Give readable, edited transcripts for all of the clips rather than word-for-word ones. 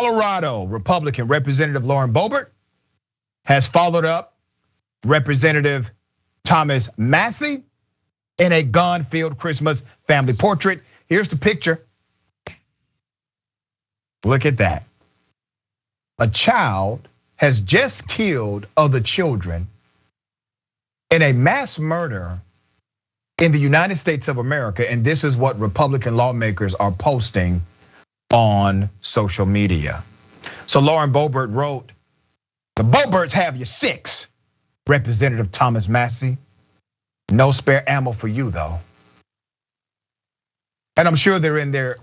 Colorado Republican Representative Lauren Boebert has followed up Representative Thomas Massie in a gun-filled Christmas family portrait. Here's the picture. Look at that. A child has just killed other children in a mass murder in the United States of America, and this is what Republican lawmakers are posting on social media. So Lauren Boebert wrote, "The Boeberts have you six, Representative Thomas Massie. No spare ammo for you though." And I'm sure they're in their,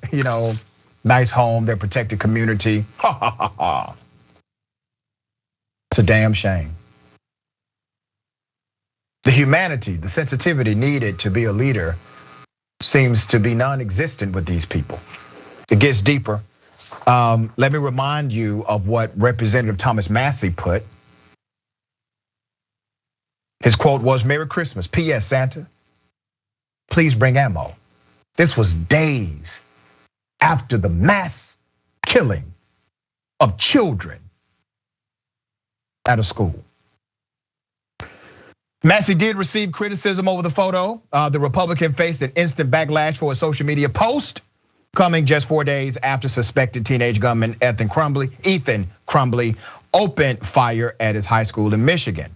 nice home, their protected community. Ha ha ha ha. It's a damn shame. The humanity, the sensitivity needed to be a leader seems to be non-existent with these people. It gets deeper. Let me remind you of what Representative Thomas Massie put. His quote was, "Merry Christmas, P.S. Santa, please bring ammo." This was days after the mass killing of children at a school. Massie did receive criticism over the photo. The Republican faced an instant backlash for a social media post coming just 4 days after suspected teenage gunman Ethan Crumbley opened fire at his high school in Michigan.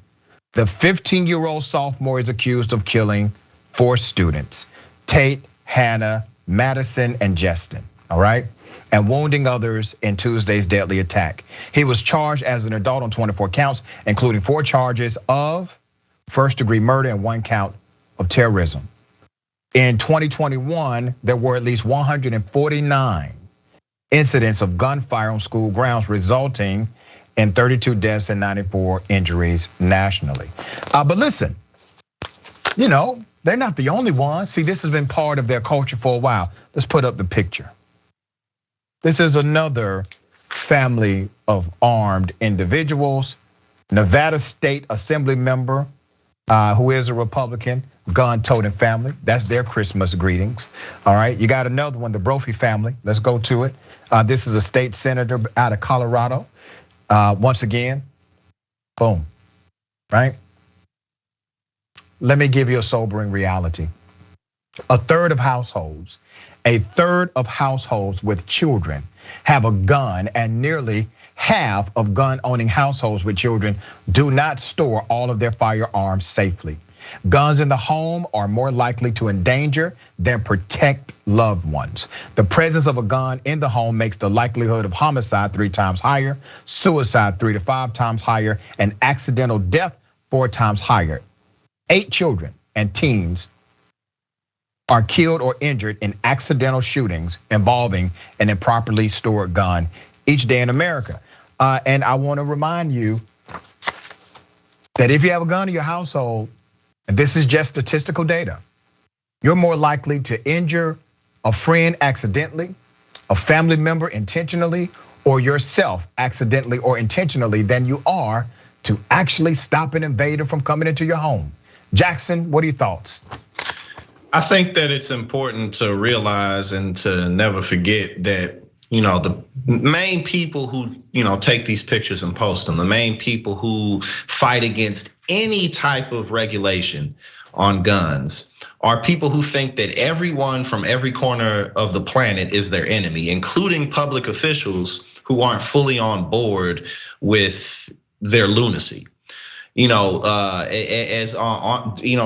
The 15-year-old sophomore is accused of killing 4 students, Tate, Hannah, Madison, and Justin, all right? And wounding others in Tuesday's deadly attack. He was charged as an adult on 24 counts, including 4 charges of first-degree murder and 1 count of terrorism. In 2021, there were at least 149 incidents of gunfire on school grounds, resulting in 32 deaths and 94 injuries nationally. But listen, they're not the only ones. See, this has been part of their culture for a while. Let's put up the picture. This is another family of armed individuals. Nevada State Assembly member who is a Republican, gun-toting family. That's their Christmas greetings. All right, you got another one, the Brophy family. Let's go to it. This is a state senator out of Colorado. Once again, boom, right? Let me give you a sobering reality. A third of households with children have a gun, and nearly half of gun-owning households with children do not store all of their firearms safely. Guns in the home are more likely to endanger than protect loved ones. The presence of a gun in the home makes the likelihood of homicide 3 times higher, suicide 3 to 5 times higher, and accidental death 4 times higher. 8 children and teens are killed or injured in accidental shootings involving an improperly stored gun each day in America. And I want to remind you that if you have a gun in your household, and this is just statistical data, you're more likely to injure a friend accidentally, a family member intentionally, or yourself accidentally or intentionally than you are to actually stop an invader from coming into your home. Jackson, what are your thoughts? I think that it's important to realize and to never forget that, the main people who, take these pictures and post them, the main people who fight against any type of regulation on guns are people who think that everyone from every corner of the planet is their enemy, including public officials who aren't fully on board with their lunacy.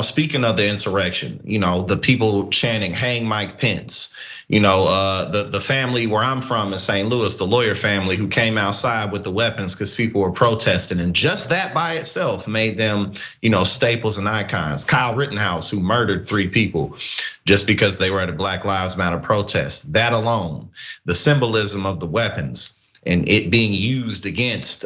Speaking of the insurrection, the people chanting "Hang Mike Pence," the family where I'm from in St. Louis, the lawyer family who came outside with the weapons because people were protesting, and just that by itself made them, staples and icons. Kyle Rittenhouse, who murdered 3 people just because they were at a Black Lives Matter protest. That alone, the symbolism of the weapons and it being used against,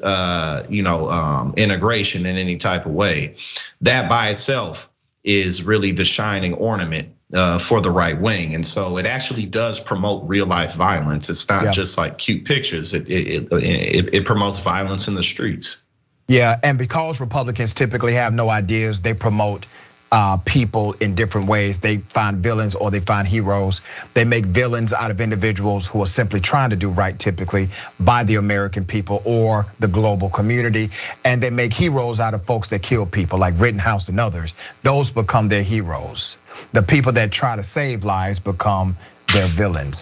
integration in any type of way, that by itself is really the shining ornament for the right wing. And so it actually does promote real life violence. It's not just like cute pictures. It promotes violence in the streets. Yeah, and because Republicans typically have no ideas, they promote people in different ways. They find villains or they find heroes. They make villains out of individuals who are simply trying to do right, typically by the American people or the global community. And they make heroes out of folks that kill people, like Rittenhouse and others. Those become their heroes. The people that try to save lives become their villains.